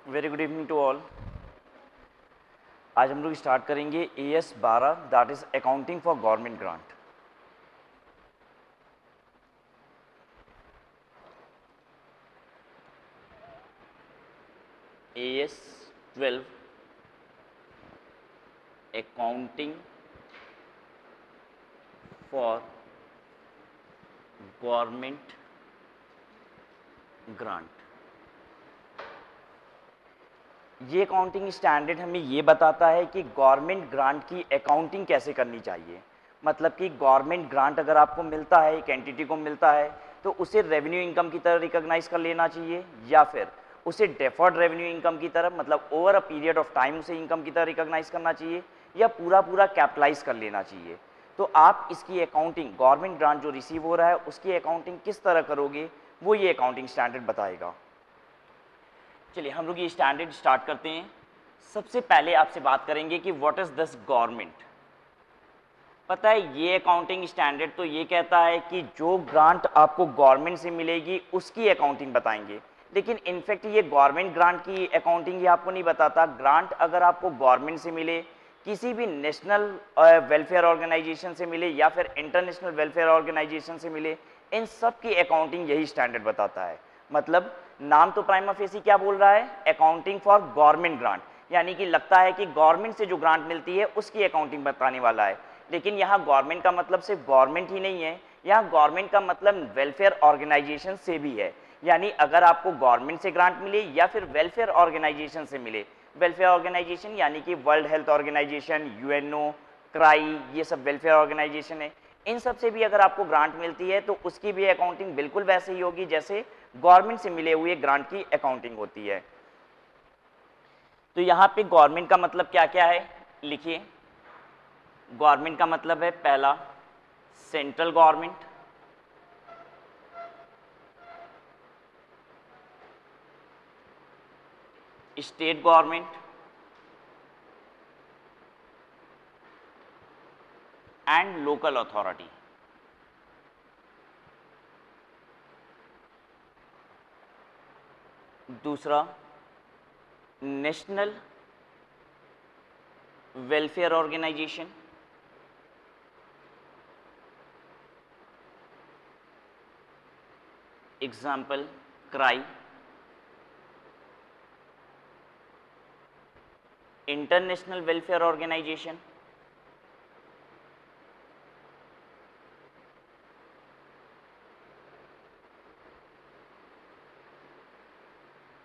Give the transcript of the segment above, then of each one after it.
Very good evening to all. आज हम लोग स्टार्ट करेंगे AS 12 that is accounting for government grant. AS 12 accounting for government grant. ये accounting standard हमें ये बताता है कि गवर्नमेंट ग्रांट की अकाउंटिंग कैसे करनी चाहिए। मतलब कि गवर्नमेंट ग्रांट अगर आपको मिलता है, एक एंटिटी को मिलता है, तो उसे रेवेन्यू इनकम की तरह रिकॉग्नाइज कर लेना चाहिए या फिर उसे डेफर्ड रेवेन्यू इनकम की तरह, मतलब over a period of time उसे इनकम की तरह रिकॉग्नाइज करना चाहिए या पूरा पूरा कैपिटलाइज कर लेना चाहिए। तो आप इसकी अकाउंटिंग, गवर्नमेंट ग्रांट जो रिसीव हो रहा है उसकी अकाउंटिंग किस तरह करोगे, वो ये अकाउंटिंग स्टैंडर्ड बताएगा। चलिए हम लोग ये स्टैंडर्ड स्टार्ट करते हैं। सबसे पहले आपसे बात करेंगे कि व्हाट इज दिस गवर्नमेंट। पता है ये अकाउंटिंग स्टैंडर्ड तो ये कहता है कि जो ग्रांट आपको गवर्नमेंट से मिलेगी उसकी अकाउंटिंग बताएंगे, लेकिन इनफैक्ट ये गवर्नमेंट ग्रांट की अकाउंटिंग ये आपको नहीं बताता। ग्रांट अगर आपको गवर्नमेंट से मिले, किसी भी नेशनल वेलफेयर ऑर्गेनाइजेशन से मिले या फिर इंटरनेशनल वेलफेयर ऑर्गेनाइजेशन से मिले, इन सब की अकाउंटिंग यही स्टैंडर्ड बताता है। मतलब नाम तो प्राइमा फेसी क्या बोल रहा है, अकाउंटिंग फॉर गवर्नमेंट ग्रांट, यानी कि लगता है कि गवर्नमेंट से जो ग्रांट मिलती है उसकी अकाउंटिंग बताने वाला है। लेकिन यहाँ गवर्नमेंट का मतलब सिर्फ गवर्नमेंट ही नहीं है, यहाँ गवर्नमेंट का मतलब वेलफेयर ऑर्गेनाइजेशन से भी है। यानी अगर आपको गवर्नमेंट से ग्रांट मिले या फिर वेलफेयर ऑर्गेनाइजेशन से मिले, वेलफेयर ऑर्गेनाइजेशन यानी कि world health organization, UNO, CRY, ये सब वेलफेयर ऑर्गेनाइजेशन है, इन सब से भी अगर आपको ग्रांट मिलती है तो उसकी भी अकाउंटिंग बिल्कुल वैसे ही होगी जैसे गवर्नमेंट से मिले हुए ग्रांट की अकाउंटिंग होती है। तो यहाँ पे गवर्नमेंट का मतलब क्या क्या है लिखिए। गवर्नमेंट का मतलब है पहला central government, state government and local authority. दूसरा national welfare organisation, example CRY. International welfare organisation,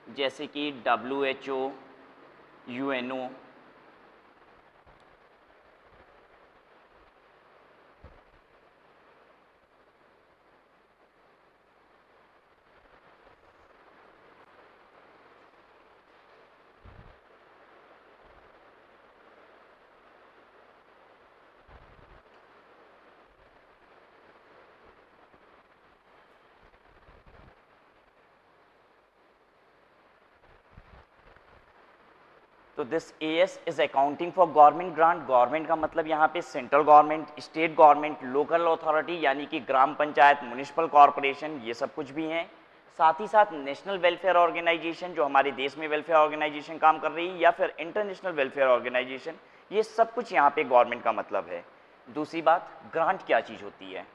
जैसे कि WHO, UNO। तो this AS is accounting for government grant. Government का मतलब यहाँ पे central government, state government, local authority यानी कि ग्राम पंचायत, म्युनिसिपल कॉरपोरेशन, ये सब कुछ भी हैं। साथ ही साथ नेशनल वेलफेयर ऑर्गेनाइजेशन जो हमारे देश में वेलफेयर ऑर्गेनाइजेशन काम कर रही है, या फिर इंटरनेशनल वेलफेयर ऑर्गेनाइजेशन, ये सब कुछ यहाँ पे गवर्नमेंट का मतलब है। दूसरी बात, ग्रांट क्या चीज़ होती है।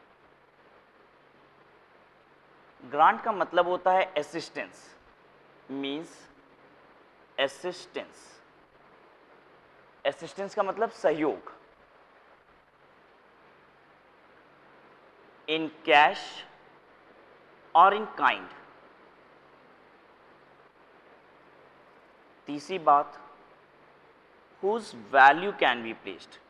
ग्रांट का मतलब होता है असिस्टेंस, मीन्स असिस्टेंस। असिस्टेंस का मतलब सहयोग, इन कैश और इन काइंड। तीसरी बात, whose value can be placed.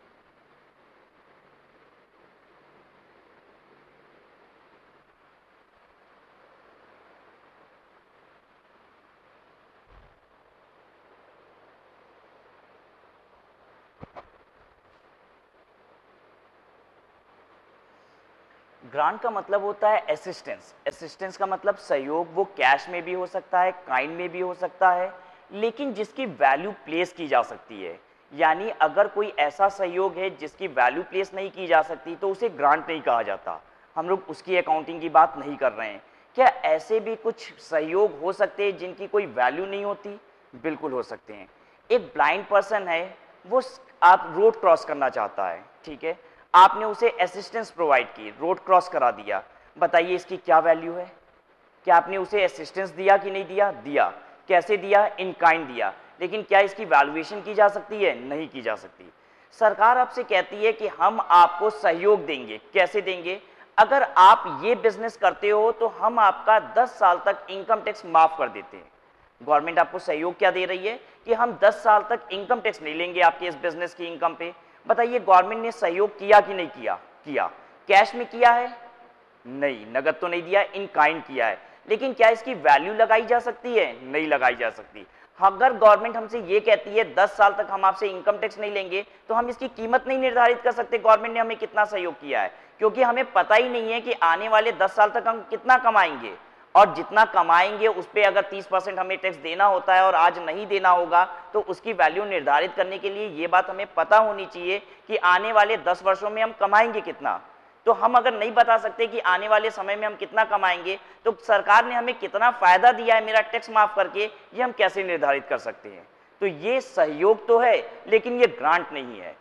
Grant का मतलब होता है असिस्टेंस। असिस्टेंस का मतलब सहयोग, वो कैश में भी हो सकता है, काइंड में भी हो सकता है, लेकिन जिसकी वैल्यू प्लेस की जा सकती है। यानी अगर कोई ऐसा सहयोग है जिसकी वैल्यू प्लेस नहीं की जा सकती तो उसे ग्रांट नहीं कहा जाता। हम लोग उसकी अकाउंटिंग की बात नहीं कर रहे हैं। क्या ऐसे भी कुछ सहयोग हो सकते हैं जिनकी कोई वैल्यू नहीं होती? बिल्कुल हो सकते हैं। एक ब्लाइंड पर्सन है, वो आप रोड क्रॉस करना चाहता है, ठीक है, आपने उसे असिस्टेंस प्रोवाइड की, रोड क्रॉस करा दिया, बताइए इसकी क्या वैल्यू है? क्या आपने उसे असिस्टेंस दिया कि नहीं दिया? दिया। कैसे दिया? इन काइंड दिया। लेकिन क्या इसकी वैल्यूएशन की जा सकती है? नहीं की जा सकती। सरकार आपसे कहती है कि हम आपको सहयोग देंगे। कैसे देंगे? अगर आप ये बिजनेस करते हो तो हम आपका 10 साल तक इनकम टैक्स माफ कर देते हैं। गवर्नमेंट आपको सहयोग क्या दे रही है कि हम 10 साल तक इनकम टैक्स नहीं लेंगे आपके इस बिजनेस की इनकम पे। बताइए गवर्नमेंट ने सहयोग किया कि नहीं किया? किया। कैश में किया है? नहीं, नगद तो नहीं दिया, इन काइंड किया है। लेकिन क्या इसकी वैल्यू लगाई जा सकती है? नहीं लगाई जा सकती। अगर गवर्नमेंट हमसे ये कहती है 10 साल तक हम आपसे इनकम टैक्स नहीं लेंगे, तो हम इसकी कीमत नहीं निर्धारित कर सकते गवर्नमेंट ने हमें कितना सहयोग किया है, क्योंकि हमें पता ही नहीं है कि आने वाले 10 साल तक हम कितना कमाएंगे, और जितना कमाएंगे उस पर अगर 30% हमें टैक्स देना होता है और आज नहीं देना होगा, तो उसकी वैल्यू निर्धारित करने के लिए ये बात हमें पता होनी चाहिए कि आने वाले 10 वर्षों में हम कमाएंगे कितना। तो हम अगर नहीं बता सकते कि आने वाले समय में हम कितना कमाएंगे, तो सरकार ने हमें कितना फायदा दिया है मेरा टैक्स माफ करके, ये हम कैसे निर्धारित कर सकते हैं? तो ये सहयोग तो है, लेकिन ये ग्रांट नहीं है।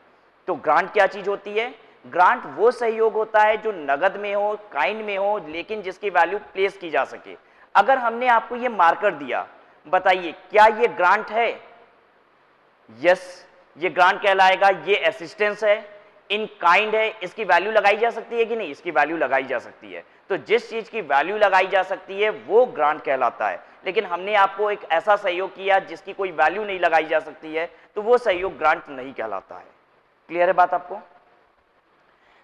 तो ग्रांट क्या चीज होती है? ग्रांट वो सहयोग होता है जो नगद में हो, काइंड में हो, लेकिन जिसकी वैल्यू प्लेस की जा सके। अगर हमने आपको ये मार्कर दिया, बताइए क्या ये ग्रांट है? यस, ये ग्रांट कहलाएगा। ये असिस्टेंस है, इन काइंड है, इसकी वैल्यू लगाई जा सकती है कि नहीं? इसकी वैल्यू लगाई जा सकती है। तो जिस चीज की वैल्यू लगाई जा सकती है वो ग्रांट कहलाता है। लेकिन हमने आपको एक ऐसा सहयोग किया जिसकी कोई वैल्यू नहीं लगाई जा सकती है, तो वो सहयोग ग्रांट नहीं कहलाता है। क्लियर है बात आपको?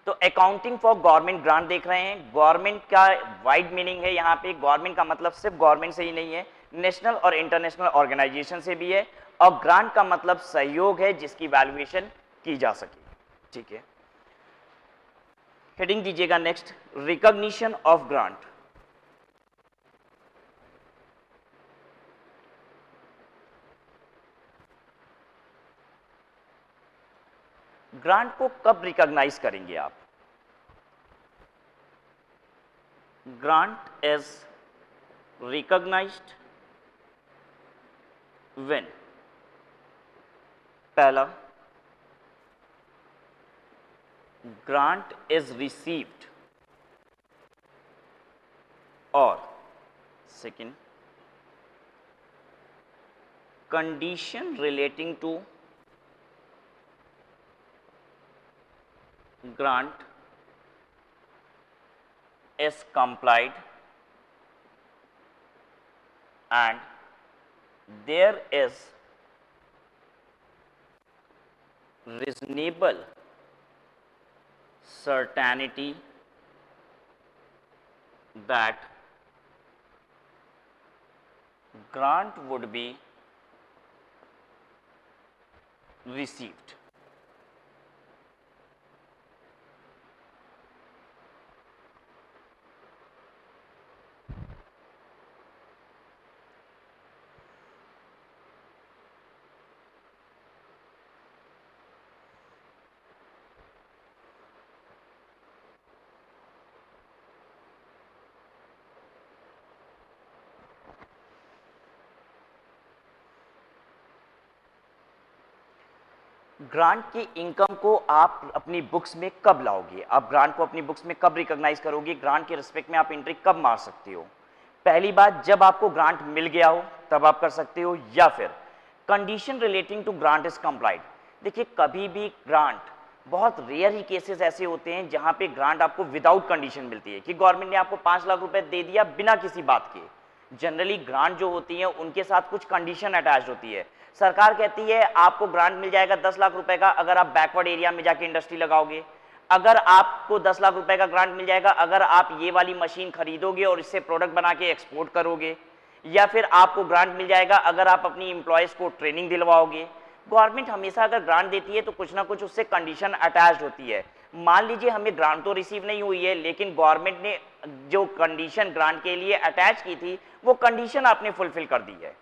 तो अकाउंटिंग फॉर गवर्नमेंट ग्रांट देख रहे हैं। गवर्नमेंट का वाइड मीनिंग है यहाँ पे। गवर्नमेंट का मतलब सिर्फ गवर्नमेंट से ही नहीं है, नेशनल और इंटरनेशनल ऑर्गेनाइजेशन से भी है। और ग्रांट का मतलब सहयोग है जिसकी वैल्यूएशन की जा सके। ठीक है, हेडिंग दीजिएगा next, recognition of grant. Grant को कब रिकॉग्नाइज करेंगे आप? ग्रांट इज रिकॉग्नाइज्ड व्हेन, पहला, grant is received, or second, condition relating to grant is complied and there is reasonable certainty that grant would be received. Grant की income को आप अपनी books में कब लाओगे? आप ग्रांट को अपनी बुक्स में कब रिकॉग्नाइज करोगे? ग्रांट के रिस्पेक्ट में आप एंट्री कब मार सकते हो? पहली बात, जब आपको ग्रांट मिल गया हो तब आप कर सकते हो, या फिर condition relating to grant is complied. देखिए कभी भी ग्रांट, बहुत रेयर ही केसेस ऐसे होते हैं जहां पे ग्रांट आपको विदाउट कंडीशन मिलती है कि गवर्नमेंट ने आपको 5 लाख रुपए दे दिया बिना किसी बात के। जनरली ग्रांट जो होती है उनके साथ कुछ कंडीशन अटैच होती है। सरकार कहती है आपको ग्रांट मिल जाएगा 10 लाख रुपए का अगर आप बैकवर्ड एरिया में जाके इंडस्ट्री लगाओगे, अगर आपको 10 लाख रुपए का ग्रांट मिल जाएगा अगर आप ये वाली मशीन खरीदोगे और इससे प्रोडक्ट बना के एक्सपोर्ट करोगे, या फिर आपको ग्रांट मिल जाएगा अगर आप अपनी एम्प्लॉयज को ट्रेनिंग दिलवाओगे। गवर्नमेंट हमेशा अगर ग्रांट देती है तो कुछ ना कुछ उससे कंडीशन अटैच्ड होती है। मान लीजिए हमें ग्रांट तो रिसीव नहीं हुई है, लेकिन गवर्नमेंट ने जो कंडीशन ग्रांट के लिए अटैच की थी वो कंडीशन आपने फुलफिल कर दी है।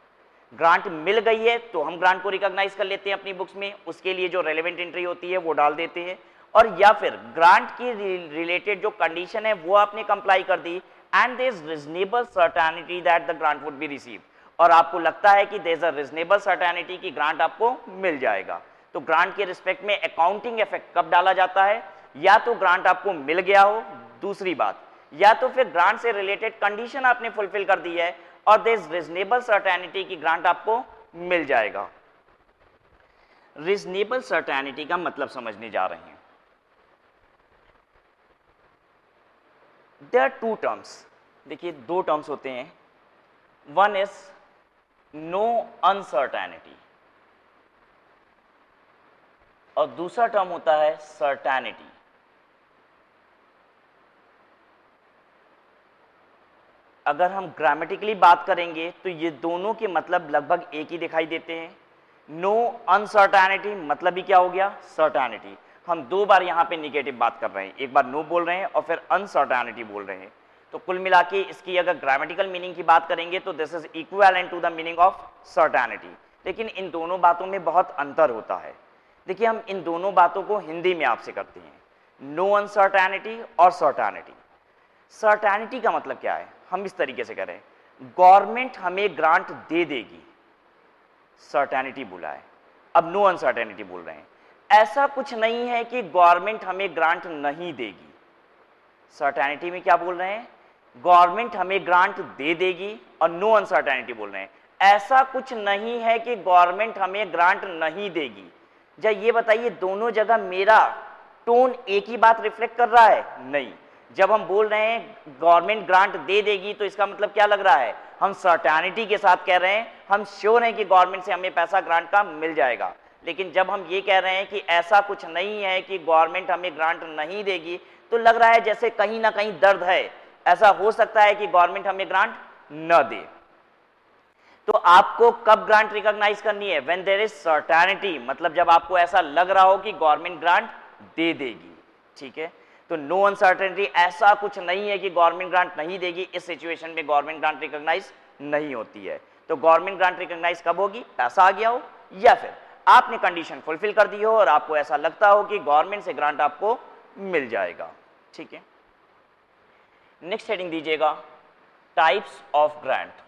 ग्रांट मिल गई है तो हम ग्रांट को रिकॉग्नाइज कर लेते हैं अपनी बुक्स में, उसके लिए जो रेलेवेंट एंट्री होती है वो डाल देते हैं। और या फिर ग्रांट की रिलेटेड जो कंडीशन है वो आपने कंप्लाई कर दी and there is reasonable certainty that the grant would be received, और आपको लगता है कि there is a reasonable certainty कि ग्रांट आपको मिल जाएगा, तो ग्रांट के रिस्पेक्ट में अकाउंटिंग इफेक्ट कब डाला जाता है? या तो ग्रांट आपको मिल गया हो, दूसरी बात, या तो फिर ग्रांट से रिलेटेड कंडीशन आपने फुलफिल कर दी है और देयर इज रीजनेबल सर्टेनिटी कि ग्रांट आपको मिल जाएगा। रीजनेबल सर्टेनिटी का मतलब समझने जा रहे हैं। देयर आर टू टर्म्स, देखिए दो टर्म्स होते हैं, वन इज नो अनसर्टेनिटी और दूसरा टर्म होता है सर्टेनिटी। अगर हम ग्रामेटिकली बात करेंगे तो ये दोनों के मतलब लगभग एक ही दिखाई देते हैं। नो अनसर्टेनिटी मतलब ही क्या हो गया? सर्टेनिटी। हम दो बार यहाँ पे निगेटिव बात कर रहे हैं, एक बार नो बोल रहे हैं और फिर अनसर्टेनिटी बोल रहे हैं। तो कुल मिला के इसकी अगर ग्रामेटिकल मीनिंग की बात करेंगे तो this is equivalent to the meaning of certainty. लेकिन इन दोनों बातों में बहुत अंतर होता है। देखिए हम इन दोनों बातों को हिंदी में आपसे करते हैं, नो अनसर्टेनिटी और सर्टेनिटी। सर्टेनिटी का मतलब क्या है? हम इस तरीके से करें, गवर्नमेंट हमें ग्रांट दे देगी, सर्टेनिटी बोला है। अब नो अनसर्टेनिटी बोल रहे हैं, ऐसा कुछ नहीं है कि गवर्नमेंट हमें ग्रांट नहीं देगी। सर्टेनिटी में क्या बोल रहे हैं? गवर्नमेंट हमें ग्रांट दे देगी, और नो अनसर्टेनिटी बोल रहे हैं ऐसा कुछ नहीं है कि गवर्नमेंट हमें ग्रांट नहीं देगी। जब ये बताइए दोनों जगह मेरा टोन एक ही बात रिफ्लेक्ट कर रहा है? नहीं। जब हम बोल रहे हैं गवर्नमेंट ग्रांट दे देगी तो इसका मतलब क्या लग रहा है? हम सर्टेनिटी के साथ कह रहे हैं, हम श्योर हैं कि गवर्नमेंट से हमें पैसा ग्रांट का मिल जाएगा। लेकिन जब हम ये कह रहे हैं कि ऐसा कुछ नहीं है कि गवर्नमेंट हमें ग्रांट नहीं देगी, तो लग रहा है जैसे कहीं ना कहीं दर्द है, ऐसा हो सकता है कि गवर्नमेंट हमें ग्रांट न दे। तो आपको कब ग्रांट रिकॉग्नाइज करनी है? व्हेन देयर इज सर्टेनिटी, मतलब जब आपको ऐसा लग रहा हो कि गवर्नमेंट ग्रांट दे देगी। ठीक है, तो नो अनसर्टेनिटी, ऐसा कुछ नहीं है कि गवर्नमेंट ग्रांट नहीं देगी, इस सिचुएशन में गवर्नमेंट ग्रांट रिकॉग्नाइज नहीं होती है। तो गवर्नमेंट ग्रांट रिकॉग्नाइज कब होगी? पैसा आ गया हो या फिर आपने कंडीशन फुलफिल कर दी हो और आपको ऐसा लगता हो कि गवर्नमेंट से ग्रांट आपको मिल जाएगा। ठीक है, नेक्स्ट हेडिंग दीजिएगा, टाइप्स ऑफ ग्रांट।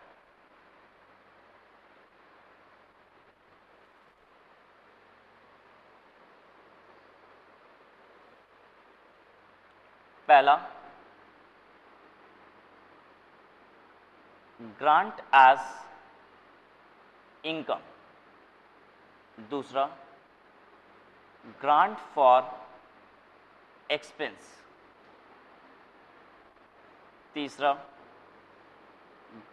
पहला, ग्रांट एज इनकम। दूसरा, ग्रांट फॉर एक्सपेंस। तीसरा,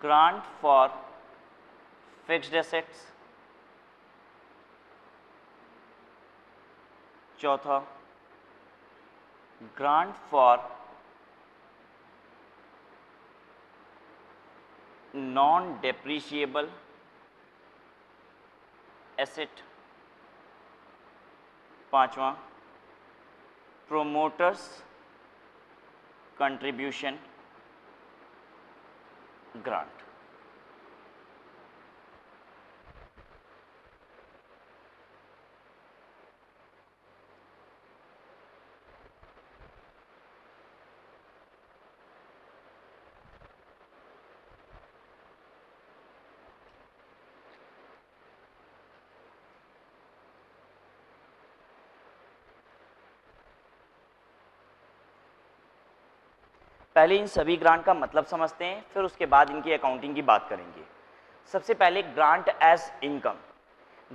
ग्रांट फॉर फिक्स्ड एसेट्स। चौथा, grant for non depreciable asset. पांचवा, प्रोमोटर्स कंट्रीब्यूशन ग्रांट। पहले इन सभी ग्रांट का मतलब समझते हैं, फिर उसके बाद इनकी अकाउंटिंग की बात करेंगे। सबसे पहले grant as income.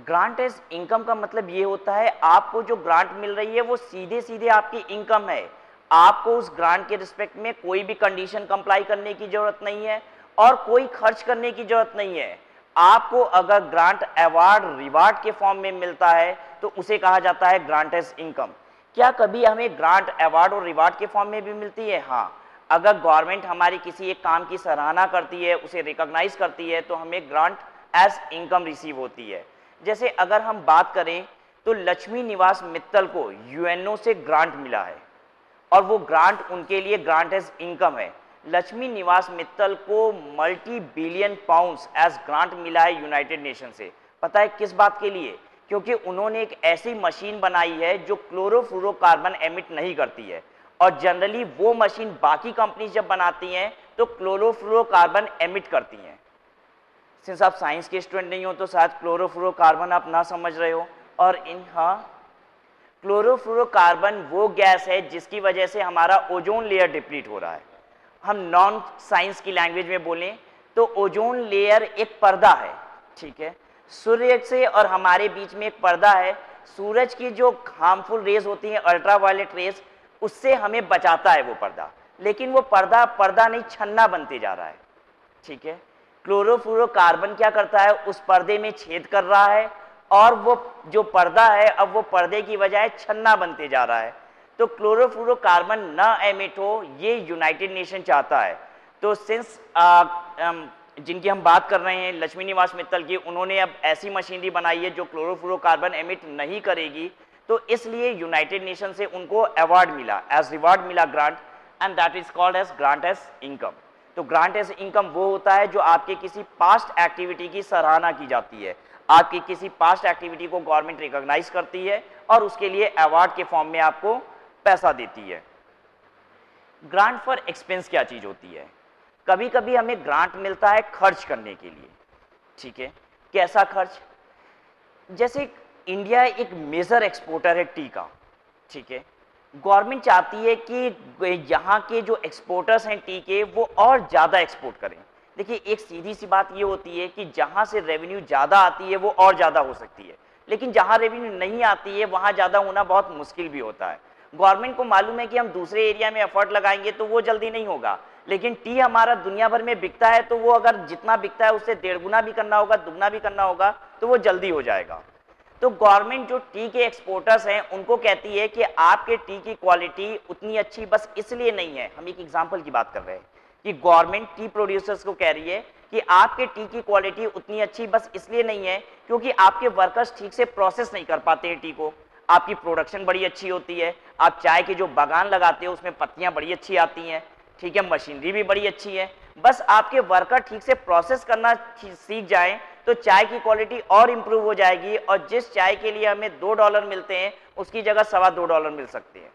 Grant as income का मतलब ये होता है आपको जो ग्रांट मिल रही है वो सीधे सीधे आपकी इनकम है। आपको उस ग्रांट के रिस्पेक्ट में कोई भी कंडीशन कंप्लाई करने की जरूरत नहीं है और कोई खर्च करने की जरूरत नहीं है। आपको अगर ग्रांट अवार्ड रिवार्ड के फॉर्म में मिलता है तो उसे कहा जाता है ग्रांट एज इनकम। क्या कभी हमें ग्रांट अवार्ड और रिवार्ड के फॉर्म में भी मिलती है? हाँ, अगर गवर्नमेंट हमारी किसी एक काम की सराहना करती है, उसे रिकॉग्नाइज करती है, तो हमें ग्रांट एज इनकम रिसीव होती है। जैसे अगर हम बात करें तो लक्ष्मी निवास मित्तल को यूएनओ से ग्रांट मिला है और वो ग्रांट उनके लिए ग्रांट एज इनकम है। लक्ष्मी निवास मित्तल को multi billion pounds as grant मिला है यूनाइटेड नेशन से। पता है किस बात के लिए? क्योंकि उन्होंने एक ऐसी मशीन बनाई है जो क्लोरोफ्लोरोकार्बन एमिट नहीं करती है, और जनरली वो मशीन बाकी कंपनीज जब बनाती हैं तो क्लोरोफ्लोरोकार्बन एमिट करती हैं। सिंस आप साइंस के स्टूडेंट नहीं हो तो शायद क्लोरोफ्लोरोकार्बन आप ना समझ रहे हो। और क्लोरोफ्लोरोकार्बन वो गैस है जिसकी वजह से हमारा ओजोन लेयर डिप्लीट हो रहा है। हम नॉन साइंस की लैंग्वेज में बोलें तो ओजोन लेयर एक पर्दा है, ठीक है। सूर्य से और हमारे बीच में एक पर्दा है। सूरज की जो हार्मफुल रेज होती हैं, अल्ट्रावायलेट रेज, उससे हमें बचाता है वो पर्दा, लेकिन वो पर्दा नहीं, छन्ना बनते जा रहा है, ठीक है। क्लोरोफ्लोरोकार्बन क्या करता है, उस पर्दे में छेद कर रहा है और वो जो पर्दा है अब वो पर्दे की बजाय छन्ना बनते जा रहा है। तो क्लोरोफ्लोरोकार्बन ना एमिट हो, ये यूनाइटेड नेशन चाहता है। तो सिंस जिनकी हम बात कर रहे हैं लक्ष्मी निवास मित्तल की, उन्होंने अब ऐसी मशीनरी बनाई है जो क्लोरोफ्लोरोकार्बन एमिट नहीं करेगी, तो इसलिए यूनाइटेड नेशन से उनको अवार्ड मिला, एज रिवार्ड मिला grant, and that is called as grant as income. तो ग्रांट एज इनकम वो होता है जो आपके किसी पास्ट एक्टिविटी की सराहना की जाती है, आपकी किसी पास्ट एक्टिविटी को गवर्नमेंट रिकॉग्नाइज करती है और उसके लिए अवार्ड के फॉर्म में आपको पैसा देती है। ग्रांट फॉर एक्सपेंस क्या चीज होती है? कभी कभी हमें ग्रांट मिलता है खर्च करने के लिए, ठीक है। कैसा खर्च? जैसे इंडिया एक मेजर एक्सपोर्टर है टी का, ठीक है। गवर्नमेंट चाहती है कि यहाँ के जो एक्सपोर्टर्स हैं टी के वो और ज़्यादा एक्सपोर्ट करें। देखिए, एक सीधी सी बात ये होती है कि जहाँ से रेवेन्यू ज़्यादा आती है वो और ज़्यादा हो सकती है, लेकिन जहाँ रेवेन्यू नहीं आती है वहाँ ज़्यादा होना बहुत मुश्किल भी होता है। गवर्नमेंट को मालूम है कि हम दूसरे एरिया में एफर्ट लगाएंगे तो वो जल्दी नहीं होगा, लेकिन टी हमारा दुनिया भर में बिकता है तो वो अगर जितना बिकता है उससे 1.5 गुना भी करना होगा, दुगना भी करना होगा, तो वो जल्दी हो जाएगा। तो गवर्नमेंट जो टी के एक्सपोर्टर्स हैं उनको कहती है कि आपके टी की क्वालिटी उतनी अच्छी बस इसलिए नहीं है। हम एक एग्जांपल की बात कर रहे हैं कि गवर्नमेंट टी प्रोड्यूसर्स को कह रही है कि आपके टी की क्वालिटी उतनी अच्छी बस इसलिए नहीं है क्योंकि आपके वर्कर्स ठीक से प्रोसेस नहीं कर पाते हैं टी को। आपकी प्रोडक्शन बड़ी अच्छी होती है, आप चाय के जो बागान लगाते हो उसमें पत्तियां बड़ी अच्छी आती हैं, ठीक है, मशीनरी भी बड़ी अच्छी है, बस आपके वर्कर ठीक से प्रोसेस करना सीख जाएं तो चाय की क्वालिटी और इंप्रूव हो जाएगी और जिस चाय के लिए हमें $2 मिलते हैं उसकी जगह $2.25 मिल सकते हैं।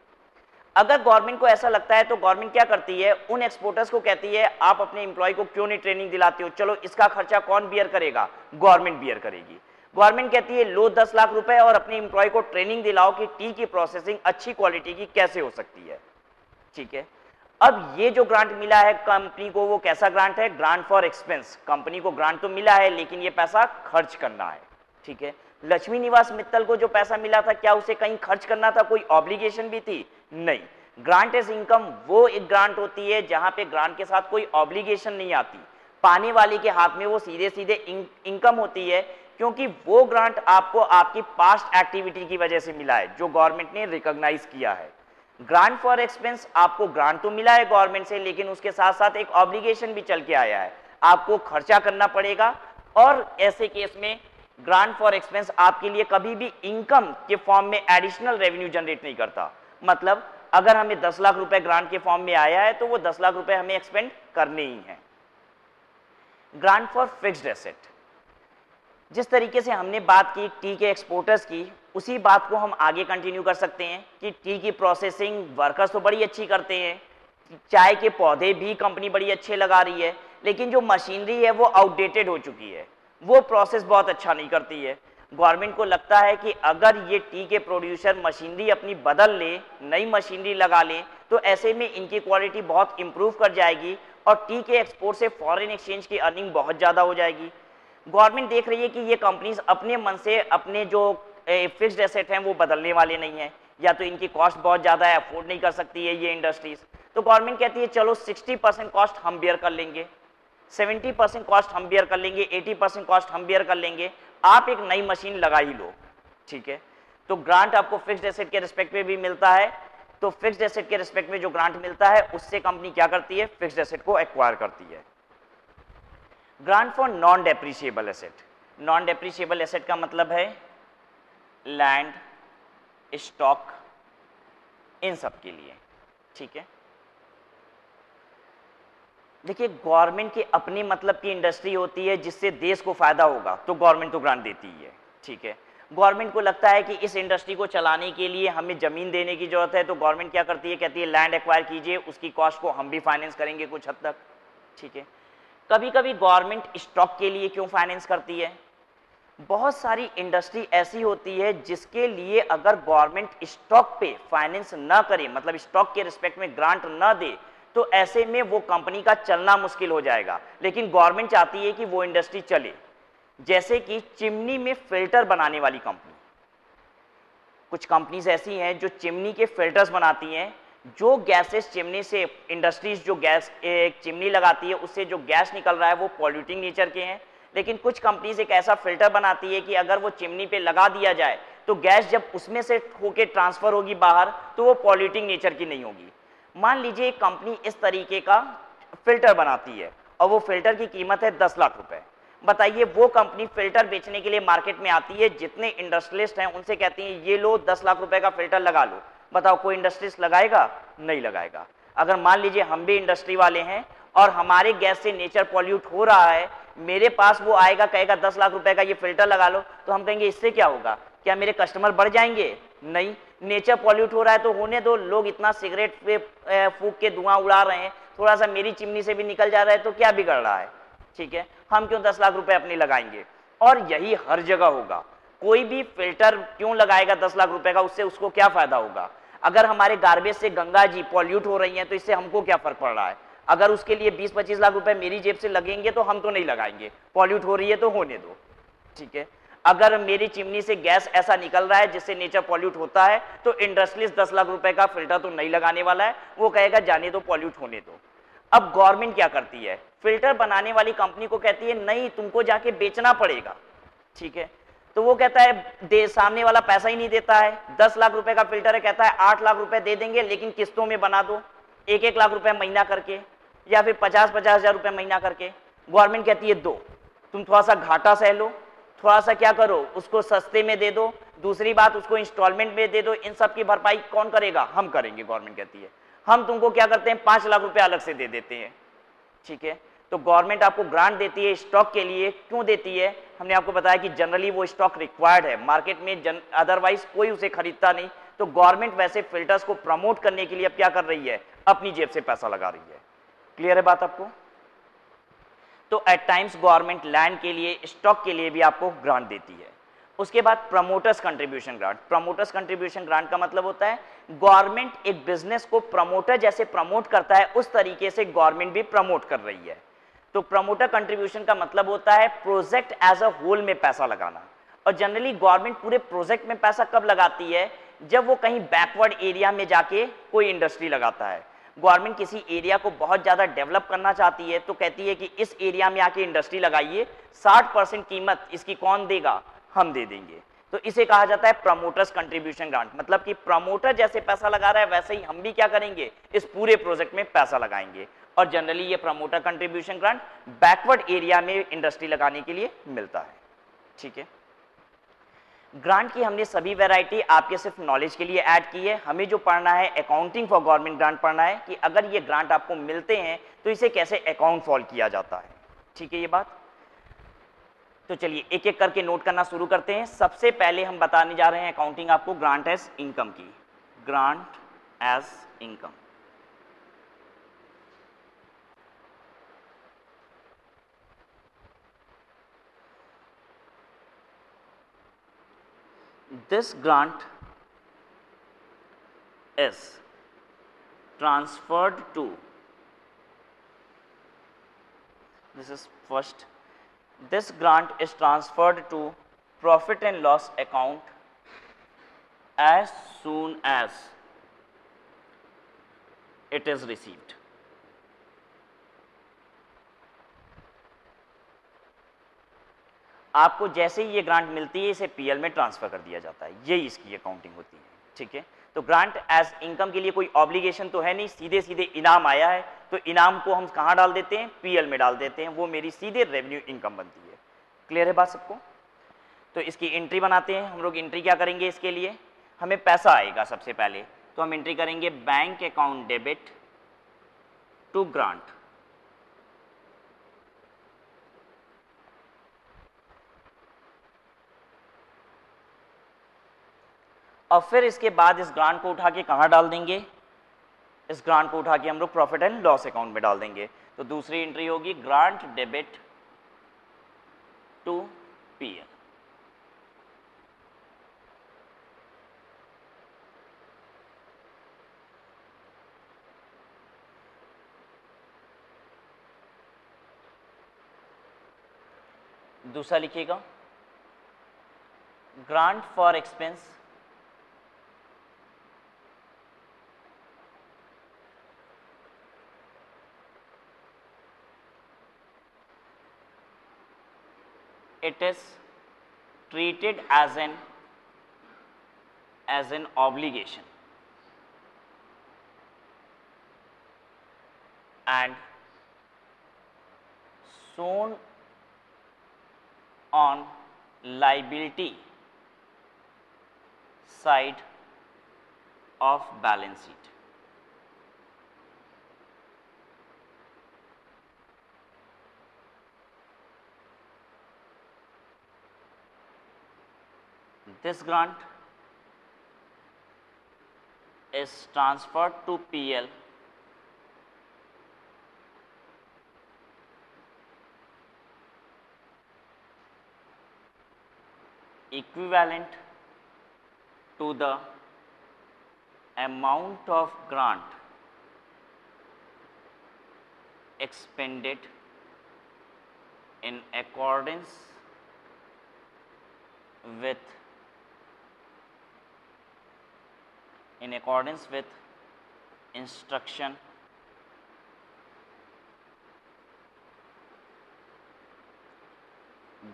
अगर गवर्नमेंट को ऐसा लगता है तो गवर्नमेंट क्या करती है, उन एक्सपोर्टर्स को कहती है आप अपने एम्प्लॉय को क्यों नहीं ट्रेनिंग दिलाते हो, चलो इसका खर्चा कौन बियर करेगा, गवर्नमेंट बियर करेगी। गवर्नमेंट कहती है लो 10 लाख रुपए और अपने एम्प्लॉय को ट्रेनिंग दिलाओ कि टी की प्रोसेसिंग अच्छी क्वालिटी की कैसे हो सकती है, ठीक है। अब ये जो ग्रांट मिला है कंपनी को, वो कैसा ग्रांट है? Grant for expense. कंपनी को ग्रांट तो मिला है लेकिन ये पैसा खर्च करना है, ठीक है। लक्ष्मी निवास मित्तल को जो पैसा मिला था क्या उसे कहीं खर्च करना था, कोई ऑब्लिगेशन भी थी? नहीं। ग्रांट एज इनकम वो एक ग्रांट होती है जहां पे ग्रांट के साथ कोई ऑब्लिगेशन नहीं आती, पाने वाले के हाथ में वो सीधे सीधे इनकम होती है, क्योंकि वो ग्रांट आपको आपकी पास्ट एक्टिविटी की वजह से मिला है जो गवर्नमेंट ने रिकॉग्नाइज किया है। ग्रांट फॉर एक्सपेंस, आपको ग्रांट तो मिला है गवर्नमेंट से लेकिन उसके साथ साथ एक ऑब्लिगेशन भी चल के आया है, आपको खर्चा करना पड़ेगा। और ऐसे केस में ग्रांट फॉर एक्सपेंस आपके लिए कभी भी इनकम के फॉर्म में एडिशनल रेवेन्यू जनरेट नहीं करता। मतलब अगर हमें 10 लाख रुपए ग्रांट के फॉर्म में आया है तो वो 10 लाख रुपए हमें एक्सपेंड करने ही है। ग्रांट फॉर फिक्स्ड एसेट, जिस तरीके से हमने बात की टी के एक्सपोर्टर्स की, उसी बात को हम आगे कंटिन्यू कर सकते हैं कि टी की प्रोसेसिंग वर्कर्स तो बड़ी अच्छी करते हैं, चाय के पौधे भी कंपनी बड़ी अच्छे लगा रही है, लेकिन जो मशीनरी है वो आउटडेटेड हो चुकी है, वो प्रोसेस बहुत अच्छा नहीं करती है। गवर्नमेंट को लगता है कि अगर ये टी के प्रोड्यूसर मशीनरी अपनी बदल ले, नई मशीनरी लगा लें, तो ऐसे में इनकी क्वालिटी बहुत इंप्रूव कर जाएगी और टी के एक्सपोर्ट से फॉरेन एक्सचेंज की अर्निंग बहुत ज़्यादा हो जाएगी। गवर्नमेंट देख रही है कि ये कंपनीज अपने मन से अपने जो फिक्स्ड एसेट हैं वो बदलने वाले नहीं हैं, या तो इनकी कॉस्ट बहुत ज़्यादा है, अफोर्ड नहीं कर सकती है ये इंडस्ट्रीज, तो गवर्नमेंट कहती है चलो 60% कॉस्ट हम बियर कर लेंगे, 70% कॉस्ट हम बियर कर लेंगे, 80% कॉस्ट हम बियर कर लेंगे, आप एक नई मशीन लगा ही लो, ठीक है। तो ग्रांट आपको फिक्स्ड एसेट के रिस्पेक्ट में भी मिलता है, तो फिक्स्ड एसेट के रिस्पेक्ट में जो ग्रांट मिलता है उससे कंपनी क्या करती है, फिक्स्ड एसेट को एक्वायर करती है। Grant for non depreciable asset, non depreciable asset का मतलब है लैंड, स्टॉक, इन सब के लिए, ठीक है। देखिए, गवर्नमेंट के अपने मतलब की इंडस्ट्री होती है जिससे देश को फायदा होगा तो गवर्नमेंट तो ग्रांट देती ही है, ठीक है। गवर्नमेंट को लगता है कि इस इंडस्ट्री को चलाने के लिए हमें जमीन देने की जरूरत है तो गवर्नमेंट क्या करती है, कहती है लैंड एक्वायर कीजिए, उसकी कॉस्ट को हम भी फाइनेंस करेंगे कुछ हद तक, ठीक है। कभी कभी गवर्नमेंट स्टॉक के लिए क्यों फाइनेंस करती है? बहुत सारी इंडस्ट्री ऐसी होती है जिसके लिए अगर गवर्नमेंट स्टॉक पे फाइनेंस ना करे, मतलब स्टॉक के रिस्पेक्ट में ग्रांट ना दे, तो ऐसे में वो कंपनी का चलना मुश्किल हो जाएगा। लेकिन गवर्नमेंट चाहती है कि वो इंडस्ट्री चले। जैसे कि चिमनी में फिल्टर बनाने वाली कंपनी, कुछ कंपनीज ऐसी हैं जो चिमनी के फिल्टर्स बनाती हैं। जो गैसेस चिमनी से, इंडस्ट्रीज जो गैस एक चिमनी लगाती है उससे जो गैस निकल रहा है वो पॉल्यूटिंग नेचर के हैं। लेकिन कुछ कंपनीज एक ऐसा फिल्टर बनाती है कि अगर वो चिमनी पे लगा दिया जाए तो गैस जब उसमें से होके ट्रांसफर होगी बाहर तो वो पॉल्यूटिंग नेचर की नहीं होगी। मान लीजिए एक कंपनी इस तरीके का फिल्टर बनाती है और वो फिल्टर की कीमत है 10 लाख रुपए। बताइए वो कंपनी फिल्टर बेचने के लिए मार्केट में आती है, जितने इंडस्ट्रियलिस्ट हैं उनसे कहती है ये लो 10 लाख रुपए का फिल्टर लगा लो। बताओ कोई इंडस्ट्रियलिस्ट लगाएगा? नहीं लगाएगा। अगर मान लीजिए हम भी इंडस्ट्री वाले हैं और हमारे गैस से नेचर पॉल्यूट हो रहा है, मेरे पास वो आएगा कहेगा 10 लाख रुपए का ये फिल्टर लगा लो, तो हम कहेंगे इससे क्या होगा? क्या मेरे कस्टमर बढ़ जाएंगे? नहीं। नेचर पॉल्यूट हो रहा है तो होने दो, लोग इतना सिगरेट पे फूंक के धुआं उड़ा रहे हैं, थोड़ा सा मेरी चिमनी से भी निकल जा रहा है तो क्या बिगड़ रहा है? ठीक है, हम क्यों 10 लाख रुपए अपने लगाएंगे? और यही हर जगह होगा। कोई भी फिल्टर क्यों लगाएगा 10 लाख रुपए का? उससे उसको क्या फायदा होगा? अगर हमारे गार्बेज से गंगा जी पॉल्यूट हो रही हैं तो इससे हमको क्या फर्क पड़ रहा है? अगर उसके लिए 20-25 लाख रुपए मेरी जेब से लगेंगे तो हम तो नहीं लगाएंगे, पॉल्यूट हो रही है तो होने दो। ठीक है, अगर मेरी चिमनी से गैस ऐसा निकल रहा है जिससे नेचर पॉल्यूट होता है तो इंडस्ट्रियलिस्ट 10 लाख रुपए का फिल्टर तो नहीं लगाने वाला है, वो कहेगा जाने दो, पॉल्यूट होने दो। अब गवर्नमेंट क्या करती है? फिल्टर बनाने वाली कंपनी को कहती है नहीं, तुमको जाके बेचना पड़ेगा। ठीक है, तो वो कहता है सामने वाला पैसा ही नहीं देता है, 10 लाख रुपए का फिल्टर है, कहता है 8 लाख रुपए दे देंगे लेकिन किस्तों में बना दो, 1-1 लाख रुपए महीना करके, या फिर 50-50 हजार रुपए महीना करके। गवर्नमेंट कहती है दो, तुम थोड़ा सा घाटा सह लो, थोड़ा सा क्या करो, उसको सस्ते में दे दो, दूसरी बात उसको इंस्टॉलमेंट में दे दो, इन सब की भरपाई कौन करेगा? हम करेंगे। गवर्नमेंट कहती है हम तुमको क्या करते हैं 5 लाख रुपए अलग से दे देते हैं। ठीक है, तो गवर्नमेंट आपको ग्रांट देती है स्टॉक के लिए। क्यों देती है? हमने आपको बताया कि जनरली वो स्टॉक रिक्वायर्ड है मार्केट में, अदरवाइज कोई उसे खरीदता नहीं। तो गवर्नमेंट वैसे फिल्टर्स को प्रमोट करने के लिए अब क्या कर रही है? अपनी जेब से पैसा लगा रही है। क्लियर है बात आपको? तो एट टाइम्स गवर्नमेंट लैंड के लिए, स्टॉक के लिए भी आपको ग्रांट देती है। उसके बाद promoters contribution grant. Promoters contribution grant का मतलब होता है गवर्नमेंट एक बिजनेस को प्रमोटर जैसे प्रमोट करता है उस तरीके से गवर्नमेंट भी प्रमोट कर रही है। तो प्रमोटर कंट्रीब्यूशन का मतलब होता है प्रोजेक्ट एज अ होल में पैसा लगाना। और जनरली गवर्नमेंट पूरे प्रोजेक्ट में पैसा कब लगाती है? जब वो कहीं बैकवर्ड एरिया में जाके कोई इंडस्ट्री लगाता है। गवर्नमेंट किसी एरिया को बहुत ज़्यादा डेवलप करना चाहती है तो कहती है कि इस एरिया में आके इंडस्ट्री लगाइए, 60% कीमत इसकी कौन देगा? हम दे देंगे। तो इसे कहा जाता है प्रमोटर्स कंट्रीब्यूशन ग्रांट। मतलब कि प्रमोटर जैसे पैसा लगा रहा है वैसे ही हम भी क्या करेंगे? इस पूरे प्रोजेक्ट में पैसा लगाएंगे। और जनरली ये promoter contribution grant backward area में इंडस्ट्री लगाने के लिए मिलता है। ठीक है, ग्रांट की हमने सभी वैरायटी आपके सिर्फ नॉलेज के लिए ऐड की है। हमें जो पढ़ना है अकाउंटिंग फॉर गवर्नमेंट ग्रांट पढ़ना है कि अगर ये ग्रांट आपको मिलते हैं तो इसे कैसे अकाउंट फॉल किया जाता है। ठीक है ये बात। तो चलिए एक एक करके नोट करना शुरू करते हैं। सबसे पहले हम बताने जा रहे हैं अकाउंटिंग आपको ग्रांट एज इनकम की। Grant as income. This grant is transferred to, this is first, this grant is transferred to profit and loss account as soon as it is received. आपको जैसे ही ये ग्रांट मिलती है इसे PL में transfer कर दिया जाता है, यही इसकी अकाउंटिंग होती है। ठीक है, तो ग्रांट एज इनकम के लिए कोई ऑब्लिगेशन तो है नहीं, सीधे सीधे इनाम आया है तो इनाम को हम कहाँ डाल देते हैं? पीएल में डाल देते हैं, वो मेरी सीधे रेवेन्यू इनकम बनती है। क्लियर है बात सबको? तो इसकी एंट्री बनाते हैं हम लोग। एंट्री क्या करेंगे? इसके लिए हमें पैसा आएगा सबसे पहले, तो हम एंट्री करेंगे bank account debit to grant. और फिर इसके बाद इस ग्रांट को उठा के कहाँ डाल देंगे? इस ग्रांट को उठा के हम लोग प्रॉफिट एंड लॉस अकाउंट में डाल देंगे। तो दूसरी एंट्री होगी ग्रांट डेबिट टू पीएल। दूसरा लिखिएगा grant for expense it is treated as an obligation and shown on liability side of balance sheet. This grant is transferred to PL equivalent to the amount of grant expended in accordance with instruction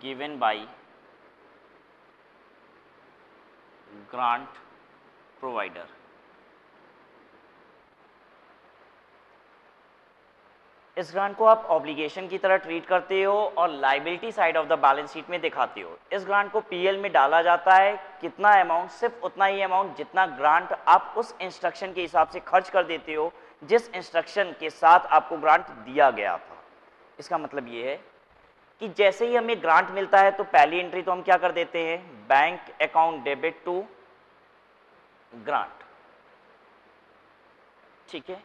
given by grant provider. इस grant को आप obligation की तरह treat करते हो और liability side of the balance sheet में दिखाते हो। इस ग्रांट को पीएल में डाला जाता है, कितना अमाउंट, सिर्फ उतना ही अमाउंट जितना ग्रांट आप उस इंस्ट्रक्शन के हिसाब से खर्च कर देते हो जिस इंस्ट्रक्शन के साथ आपको ग्रांट दिया गया था। इसका मतलब ये है कि जैसे ही हमें ग्रांट मिलता है तो पहली एंट्री तो हम क्या कर देते हैं, bank account debit to grant. ठीक है,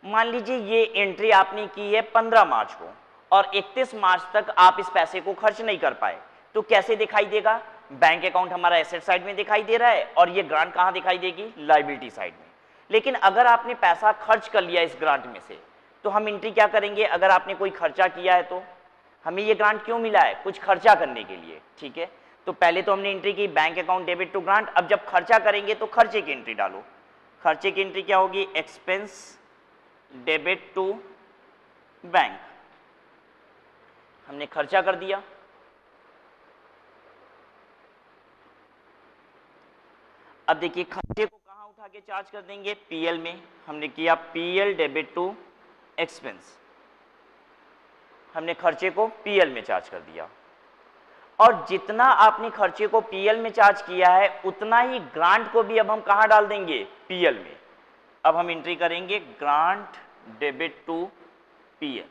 मान लीजिए ये एंट्री आपने की है 15 मार्च को और 31 मार्च तक आप इस पैसे को खर्च नहीं कर पाए, तो कैसे दिखाई देगा, बैंक अकाउंट हमारा एसेट साइड में दिखाई दे रहा है और ये ग्रांट कहां दिखाई देगी, लायबिलिटी साइड में। लेकिन अगर आपने पैसा खर्च कर लिया इस ग्रांट में से तो हम एंट्री क्या करेंगे, अगर आपने कोई खर्चा किया है तो हमें ये ग्रांट क्यों मिला है, कुछ खर्चा करने के लिए। ठीक है, तो पहले तो हमने एंट्री की bank account debit to grant. अब जब खर्चा करेंगे तो खर्चे की एंट्री डालो। खर्चे की एंट्री क्या होगी, एक्सपेंस डेबिट टू बैंक। हमने खर्चा कर दिया। अब देखिए खर्चे को कहां उठा के चार्ज कर देंगे, पीएल में। हमने किया पीएल डेबिट टू एक्सपेंस, हमने खर्चे को पीएल में चार्ज कर दिया। और जितना आपने खर्चे को पीएल में चार्ज किया है उतना ही ग्रांट को भी अब हम कहां डाल देंगे, पीएल में। अब हम एंट्री करेंगे ग्रांट डेबिट टू पीएल।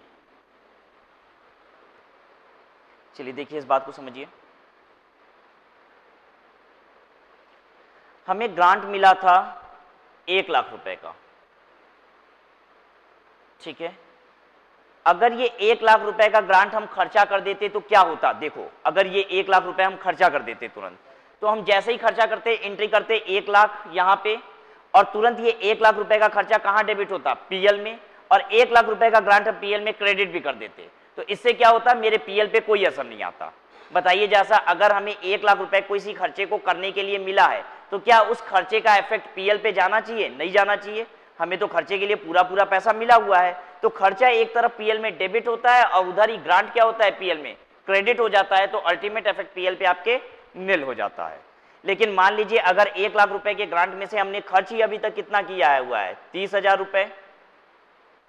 चलिए देखिए इस बात को समझिए। हमें ग्रांट मिला था 1 लाख रुपए का। ठीक है, अगर ये 1 लाख रुपए का ग्रांट हम खर्चा कर देते तो क्या होता, देखो अगर ये 1 लाख रुपए हम खर्चा कर देते तुरंत, तो हम जैसे ही खर्चा करते एंट्री करते 1 लाख यहां पे, और तुरंत ये 1 लाख रुपए का खर्चा कहां डेबिट होता, पीएल में, और 1 लाख रुपए का ग्रांट हम पीएल में क्रेडिट भी कर देते। तो इससे क्या होता, मेरे पीएल पे कोई असर नहीं आता। बताइए, जैसा अगर हमें 1 लाख रुपए किसी खर्चे को करने के लिए मिला है तो क्या उस खर्चे का इफेक्ट पीएल पे जाना चाहिए, नहीं जाना चाहिए। हमें तो खर्चे के लिए पूरा पूरा पैसा मिला हुआ है, तो खर्चा एक तरफ पीएल में डेबिट होता है और उधर ही ग्रांट क्या होता है, पीएल में क्रेडिट हो जाता है। तो अल्टीमेट इफेक्ट पीएल पे आपके निल हो जाता है। लेकिन मान लीजिए अगर 1 लाख रुपए के ग्रांट में से हमने खर्च ही अभी तक कितना किया हुआ है, 30,000 रुपए,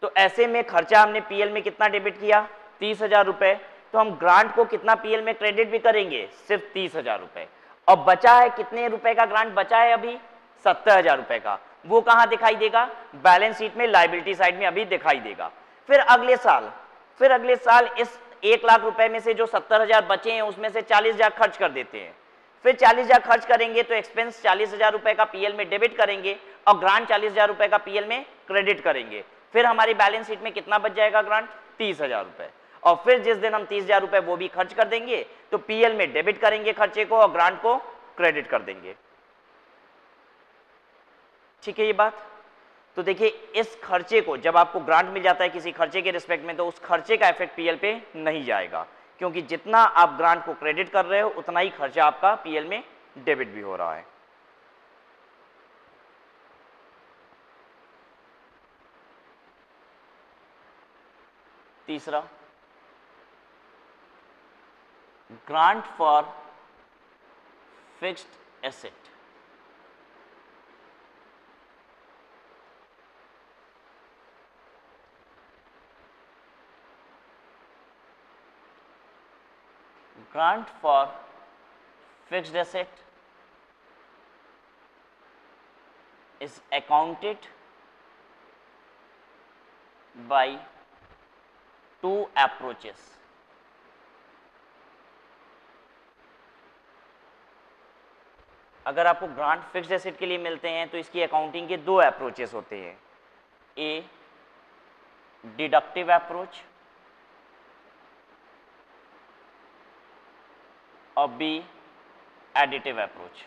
तो ऐसे में खर्चा हमने पीएल में कितना डेबिट किया, 30,000 रुपए। तो हम ग्रांट को कितना पीएल में क्रेडिट भी करेंगे, सिर्फ 30,000 रुपए। और बचा है कितने रुपए का ग्रांट बचा है अभी, 70,000 रुपए का। वो कहां दिखाई देगा, बैलेंस शीट में लायबिलिटी साइड में अभी दिखाई देगा। फिर अगले साल इस 1 लाख रुपए में से जो 70,000 बचे हैं उसमें से 40,000 खर्च कर देते हैं। फिर 40,000 खर्च करेंगे तो एक्सपेंस 40,000 रुपए का पीएल में डेबिट करेंगे और ग्रांट 40,000 रुपए का पीएल में क्रेडिट करेंगे, फिर हमारी बैलेंस शीट में कितना बच जाएगा ग्रांट? 30,000 रुपए। और फिर जिस दिन हम 30,000 रुपए वो भी खर्च कर देंगे तो पीएल में डेबिट करेंगे खर्चे को और ग्रांट को क्रेडिट कर देंगे। ठीक है ये बात? तो देखिए इस खर्चे को जब आपको ग्रांट मिल जाता है किसी खर्चे के रिस्पेक्ट में तो उस खर्चे का इफेक्ट पीएल पे नहीं जाएगा, क्योंकि जितना आप ग्रांट को क्रेडिट कर रहे हो उतना ही खर्चा आपका पीएल में डेबिट भी हो रहा है। तीसरा, grant for fixed asset. Grant for fixed asset is accounted by two approaches. अगर आपको ग्रांट फिक्स्ड एसेट के लिए मिलते हैं तो इसकी अकाउंटिंग के दो अप्रोचेस होते हैं, ए डिडक्टिव अप्रोच और बी एडिटिव अप्रोच।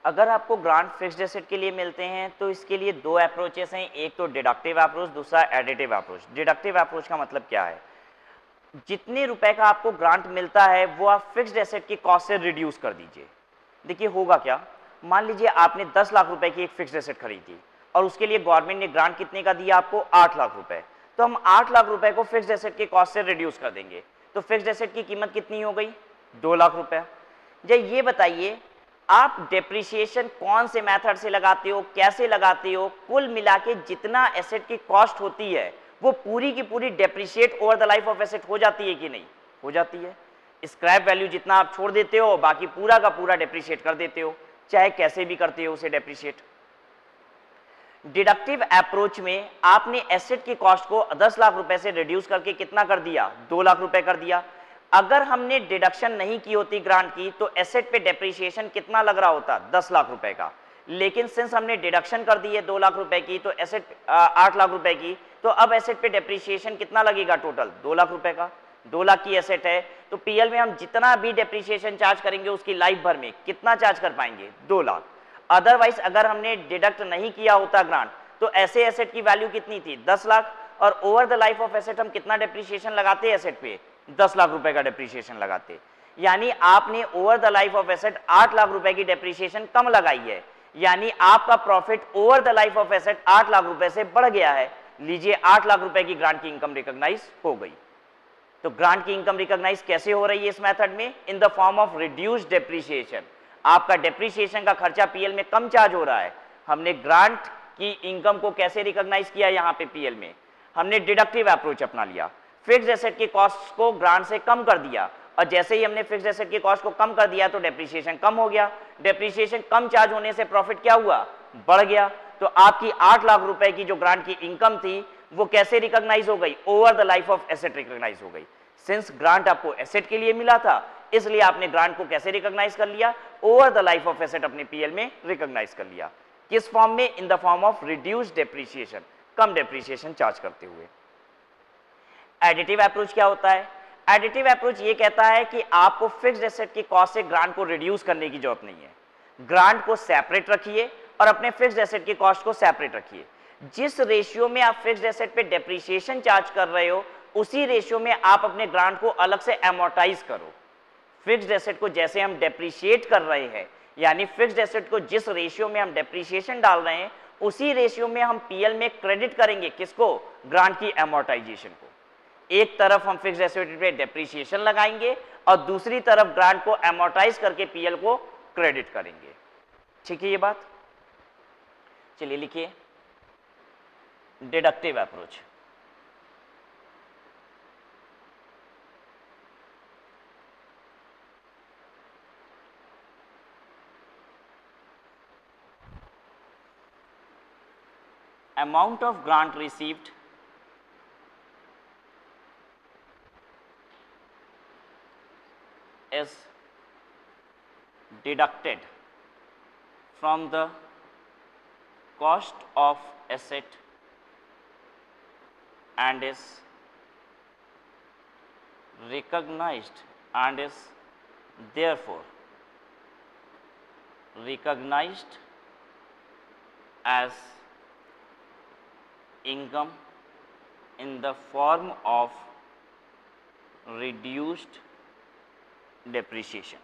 अगर आपको ग्रांट फिक्स्ड एसेट के लिए मिलते हैं तो इसके लिए दो अप्रोचेस हैं, एक तो डिडक्टिव अप्रोच, दूसरा एडिटिव अप्रोच। डिडक्टिव अप्रोच का मतलब क्या है? जितने रुपए का आपको ग्रांट मिलता है वो आप फिक्स्ड एसेट की कॉस्ट से रिड्यूस कर दीजिए। देखिए होगा क्या, मान लीजिए आपने 10 लाख रुपए की एक फिक्स्ड एसेट खरीदी और उसके लिए गवर्नमेंट ने ग्रांट कितने का दिया आपको? 8 लाख रुपए। तो हम 8 लाख रुपए को फिक्स्ड एसेट की कॉस्ट से रिड्यूस कर देंगे, तो फिक्स्ड एसेट की कीमत कितनी हो गई? 2 लाख रुपए। ये बताइए आप डेप्रिसिएशन कौन से मेथड से लगाते हो, कैसे लगाते हो? कुल मिला के जितना एसेट की कॉस्ट होती है वो पूरी की पूरी depreciate over the life of asset हो जाती है कि नहीं? हो जाती है। स्क्रैप वैल्यू जितना आप छोड़ देते हो बाकी पूरा का पूरा डेप्रिशिएट कर देते हो, चाहे कैसे भी करते हो उसे डेप्रिशिएट। डिडक्टिव अप्रोच में आपने एसेट की कॉस्ट को 10 लाख रुपए से रिड्यूस करके कितना कर दिया? 2 लाख रुपए कर दिया। अगर हमने डिडक्शन नहीं की होती ग्रांट की तो एसेट पे डेप्रिसिएशन कितना लग रहा होता? 10 लाख रुपए का। लेकिन सिंस हमने डिडक्शन कर दी है 2 लाख रुपए की तो एसेट 8 लाख रुपए की, तो अब एसेट पे डेप्रिसिएशन कितना लगेगा? टोटल 2 लाख रुपए का। 2 लाख की एसेट है तो पीएल में हम जितना भी डेप्रिसिएशन चार्ज करेंगे उसकी लाइफ भर में कितना चार्ज कर पाएंगे? 2 लाख। अदरवाइज अगर हमने डिडक्ट नहीं किया होता ग्रांट तो ऐसे एसेट की वैल्यू कितनी थी? 10 लाख। और over the life of asset हम कितना डेप्रिसिएशन लगाते हैं एसेट पे? 10 लाख रुपए का डेप्रिसिएशन लगाते। यानी आपने over the life of asset 8 lakh रुपए की डेप्रिसिएशन कम लगाई है, यानी आपका profit over the life of asset 8 lakh रुपए से बढ़ गया है। लीजिए 8 लाख रुपए की ग्रांट की इनकम रिकॉग्नाइज हो गई। तो ग्रांट की इनकम रिकॉग्नाइज कैसे हो रही है इस मेथड में? In the form of reduced depreciation. आपका डेप्रिसिएशन का खर्चा पीएल में कम चार्ज हो रहा है। हमने ग्रांट की इनकम को कैसे रिकॉग्नाइज किया? यहाँ पे पीएल में हमने डिडक्टिव अप्रोच अपना लिया, फिक्स्ड एसेट की कॉस्ट को ग्रांट से कम कर दिया और जैसे ही हमने फिक्स्ड एसेट की कॉस्ट को कम कर दिया तो डेप्रिसिएशन कम हो गया। डेप्रिसिएशन कम चार्ज होने से प्रॉफिट क्या हुआ? बढ़ गया। तो आपकी 8 लाख रुपए की जो ग्रांट की इनकम थी वो कैसे रिकॉग्नाइज हो गई? Over the life of asset recognise हो गई। सिंस ग्रांट आपको एसेट के लिए मिला था इसलिए आपने ग्रांट को कैसे रिकॉग्नाइज कर लिया? Over the life of asset अपने पीएल में रिकॉग्नाइज कर लिया। किस फॉर्म में? In the form of reduced depreciation, come depreciation charge करते हुए। एडिटिव अप्रोच क्या होता है? एडिटिव अप्रोच ये कहता है कि आपको फिक्स्ड एसेट की कॉस्ट से ग्रांट को रिड्यूस करने की जरूरत नहीं है। ग्रांट को सेपरेट रखिए और अपने फिक्स्ड एसेट की कॉस्ट को सेपरेट रखिए। जिस रेशियो में आप फिक्स्ड एसेट पे डेप्रिसिएशन चार्ज कर रहे हो उसी रेशियो में आप अपने ग्रांट को अलग से एमोर्टाइज करो। फिक्स्ड एसेट को जैसे हम डेप्रिशिएट कर रहे हैं, यानी फिक्स्ड एसेट को जिस रेशियो में हम डेप्रिसिएशन डाल रहे हैं उसी रेशियो में हम पीएल में क्रेडिट करेंगे। किसको? ग्रांट की एमोर्टाइजेशन को। एक तरफ हम फिक्स्ड एसेट पे डेप्रिसिएशन लगाएंगे और दूसरी तरफ ग्रांट को एमोर्टाइज करके पीएल को क्रेडिट करेंगे। ठीक है ये बात? चलिए लिखिए, deductive approach. Amount of grant received is deducted from the cost of asset and is recognized and is therefore recognized as income in the form of reduced depreciation.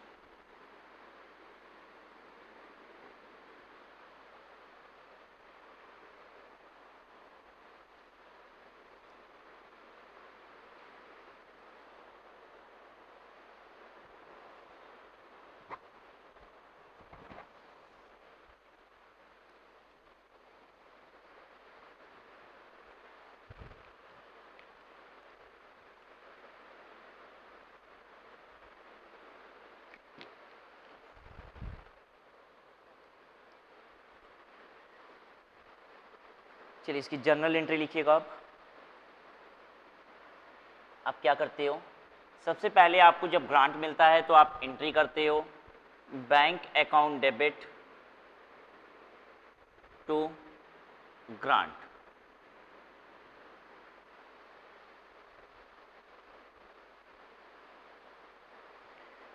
चलिए इसकी जर्नल एंट्री लिखिएगा। आप क्या करते हो, सबसे पहले आपको जब ग्रांट मिलता है तो आप एंट्री करते हो bank account debit to grant.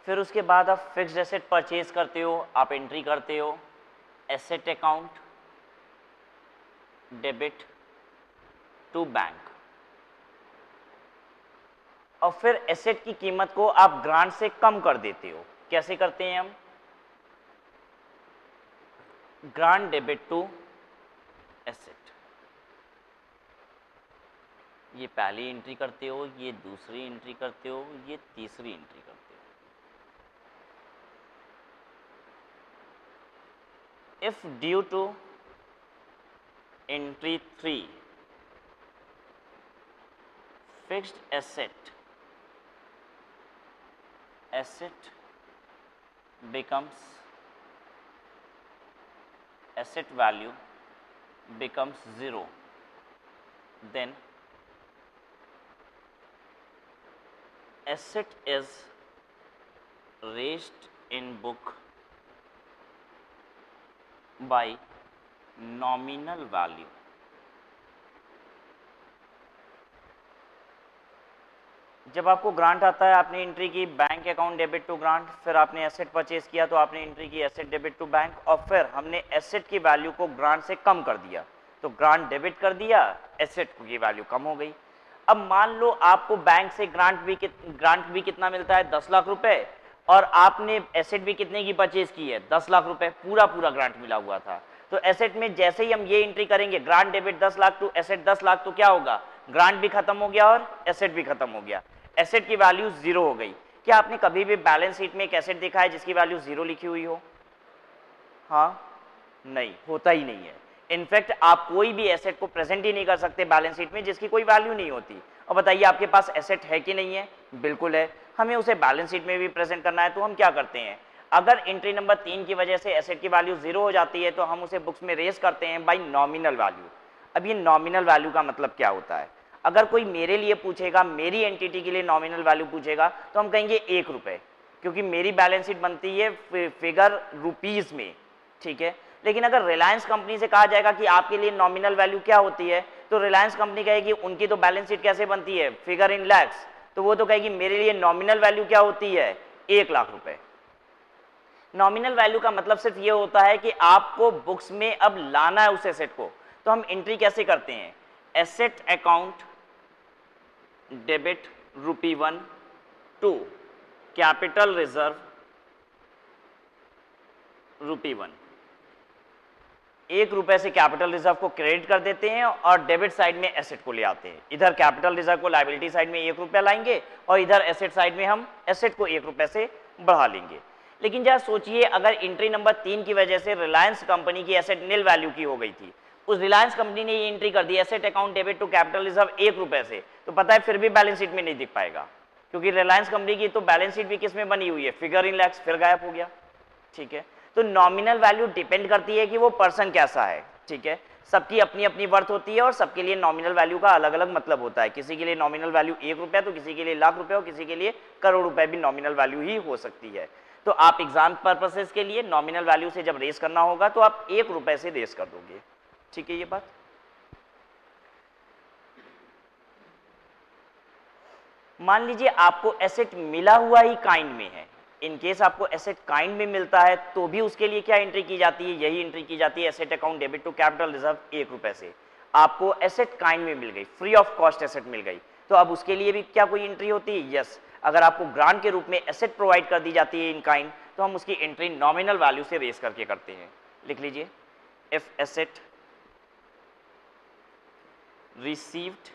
फिर उसके बाद आप फिक्स्ड एसेट परचेज करते हो, आप एंट्री करते हो asset account debit to bank, और फिर एसेट की कीमत को आप ग्रांट से कम कर देते हो। कैसे करते हैं हम, ग्रांट डेबिट टू एसेट, ये पहली एंट्री करते हो, ये दूसरी एंट्री करते हो, ये तीसरी एंट्री करते हो। If due to entry 3 fixed asset becomes asset value becomes 0, then asset is raised in book by nominal value. जब आपको ग्रांट आता है, आपने एंट्री की bank account debit to grant, फिर आपने एसेट परचेज किया तो आपने एंट्री की एसेट डेबिट टू बैंक, और फिर हमने एसेट की वैल्यू को ग्रांट से कम कर दिया तो ग्रांट डेबिट कर दिया, एसेट की वैल्यू कम हो गई। अब मान लो आपको बैंक से ग्रांट भी कितना मिलता है, 10 लाख रुपए, और आपने एसेट भी कितने की परचेज की है, 10 लाख रुपए, पूरा ग्रांट मिला हुआ था। तो एसेट में जैसे ही हम ये एंट्री करेंगे grant debit 10 lakh to asset 10 lakh, तो क्या होगा, ग्रांट भी खत्म हो गया और एसेट भी खत्म हो गया, एसेट की वैल्यू 0 हो गई। क्या आपने कभी भी बैलेंस शीट में एक एसेट देखा है जिसकी वैल्यू 0 लिखी हुई हो? हाँ, नहीं, होता ही नहीं है। इनफैक्ट आप कोई भी एसेट को प्रेजेंट ही नहीं कर सकते बैलेंस शीट में जिसकी कोई वैल्यू नहीं होती। और बताइए आपके पास एसेट है कि नहीं है? बिल्कुल है, हमें उसे बैलेंस शीट में भी प्रेजेंट करना है। तो हम क्या करते हैं, अगर एंट्री नंबर 3 की वजह से एसेट की वैल्यू 0 हो जाती है तो हम उसे बुक्स में रेज करते हैं बाय नॉमिनल वैल्यू। अब ये नॉमिनल वैल्यू का मतलब क्या होता है, अगर कोई मेरे लिए पूछेगा, मेरी एंटिटी के लिए नॉमिनल वैल्यू पूछेगा तो हम कहेंगे 1 रुपये, क्योंकि मेरी बैलेंस शीट बनती है फिगर रुपीज में, ठीक है। लेकिन अगर रिलायंस कंपनी से कहा जाएगा कि आपके लिए नॉमिनल वैल्यू क्या होती है, तो रिलायंस कंपनी कहेगी उनकी तो बैलेंस शीट कैसे बनती है, फिगर इन लैक्स, तो वो तो कहेगी मेरे लिए नॉमिनल वैल्यू क्या होती है, 1 लाख रुपए। नॉमिनल वैल्यू का मतलब सिर्फ ये होता है कि आपको बुक्स में अब लाना है उस एसेट को। तो हम एंट्री कैसे करते हैं, asset account debit ₹1 to capital reserve ₹1, 1 रुपए से कैपिटल रिजर्व को क्रेडिट कर देते हैं और डेबिट साइड में एसेट को ले आते हैं। इधर कैपिटल रिजर्व को लायबिलिटी साइड में 1 रुपया लाएंगे और इधर एसेट साइड में हम एसेट को 1 रुपए से बढ़ा लेंगे। लेकिन जरा सोचिए, अगर एंट्री नंबर 3 की वजह से रिलायंस कंपनी की एसेट नील वैल्यू की हो गई थी उस रिलायंस कंपनी ने ये एंट्री कर दी asset account debit to capital reserve 1 रुपए से, तो पता है फिर भी बैलेंस शीट में नहीं दिख पाएगा, क्योंकि रिलायंस कंपनी की तो बैलेंस शीट भी किस में बनी हुई है, फिगर इन लैक्स, फिर गायब हो गया। ठीक है, तो नॉमिनल वैल्यू डिपेंड करती है कि वो पर्सन कैसा है। ठीक है, सबकी अपनी अपनी वर्थ होती है और सबके लिए नॉमिनल वैल्यू का अलग अलग मतलब होता है। किसी के लिए नॉमिनल वैल्यू 1 रुपया, तो किसी के लिए लाख रुपए और किसी के लिए करोड़ रुपए भी नॉमिनल वैल्यू ही हो सकती है। तो आप एग्जाम पर्पसेस के लिए नॉमिनल वैल्यू से जब रेस करना होगा तो आप 1 रुपए से रेस कर दोगे। ठीक है, ये बात। मान लीजिए आपको एसेट मिला हुआ ही काइंड में है, इन केस आपको एसेट काइंड में मिलता है तो भी उसके लिए क्या एंट्री की जाती है, यही एंट्री की जाती है asset account debit to capital reserve 1 रुपए से। आपको एसेट काइंड में मिल गई, फ्री ऑफ कॉस्ट एसेट मिल गई, तो अब उसके लिए भी क्या कोई एंट्री होती है? यस। अगर आपको ग्रांट के रूप में एसेट प्रोवाइड कर दी जाती है इन काइंड, तो हम उसकी एंट्री नॉमिनल वैल्यू से रेस करके करते हैं। लिख लीजिए, if asset received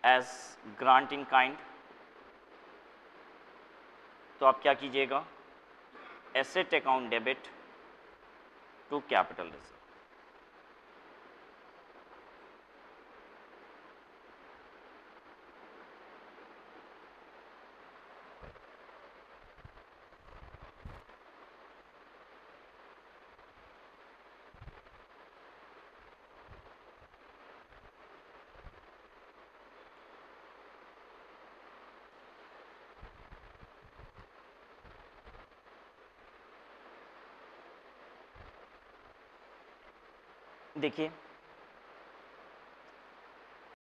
as grant in kind, तो आप क्या कीजिएगा, asset account debit to capital reserve. देखिए